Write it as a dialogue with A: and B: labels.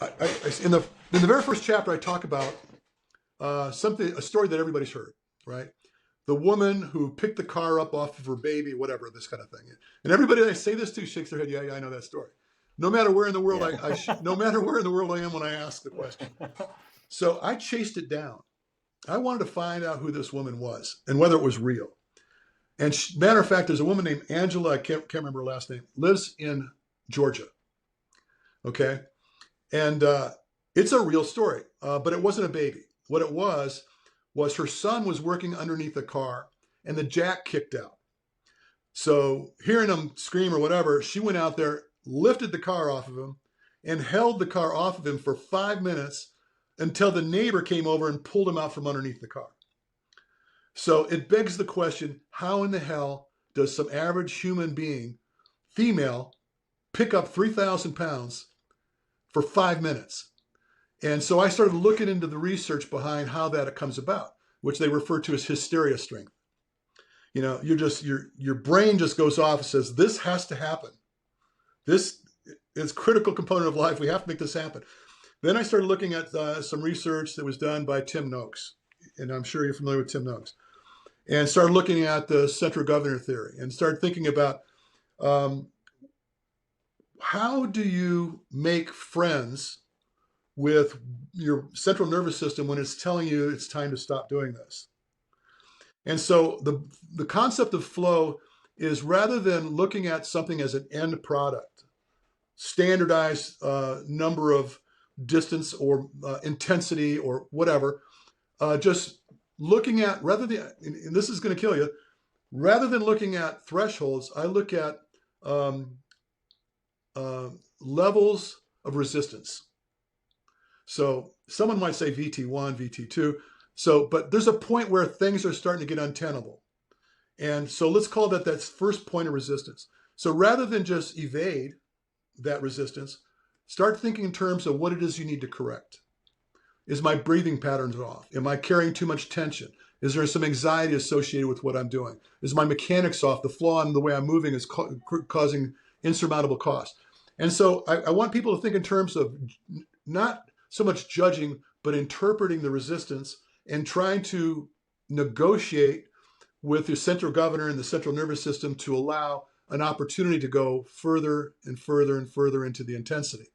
A: In the very first chapter, I talk about a story that everybody's heard, right? The woman who picked the car up off of her baby, whatever, this kind of thing. And everybody that I say this to shakes their head. Yeah, yeah, I know that story. No matter where in the world
B: Yeah.
A: no matter where in the world I am when I ask the question. So I chased it down. I wanted to find out who this woman was and whether it was real. And matter of fact, there's a woman named Angela. I can't remember her last name. Lives in Georgia. Okay, and it's a real story, but it wasn't a baby. What it was her son was working underneath the car, and the jack kicked out. So hearing him scream or whatever, she went out there, lifted the car off of him, and held the car off of him for 5 minutes until the neighbor came over and pulled him out from underneath the car. So it begs the question, how in the hell does some average human being, female, pick up 3,000 pounds for 5 minutes? And so I started looking into the research behind how that comes about, which they refer to as hysteria strength. You know, your brain just goes off and says, this has to happen. This is a critical component of life. We have to make this happen. Then I started looking at some research that was done by Tim Noakes, and I'm sure you're familiar with Tim Noakes, and started looking at the central governor theory and started thinking about how do you make friends with your central nervous system when it's telling you it's time to stop doing this. And so the concept of flow is, rather than looking at something as an end product, standardized number of distance or intensity or whatever, just looking at, rather than, and this is going to kill you, rather than looking at thresholds, I look at levels of resistance. So someone might say VT1, VT2. So, but there's a point where things are starting to get untenable. And so let's call that first point of resistance. So rather than just evade that resistance, start thinking in terms of what it is you need to correct. Is my breathing patterns off? Am I carrying too much tension? Is there some anxiety associated with what I'm doing? Is my mechanics off? The flaw in the way I'm moving is causing insurmountable cost. And so I want people to think in terms of not so much judging, but interpreting the resistance and trying to negotiate with your central governor and the central nervous system to allow an opportunity to go further and further and further into the intensity.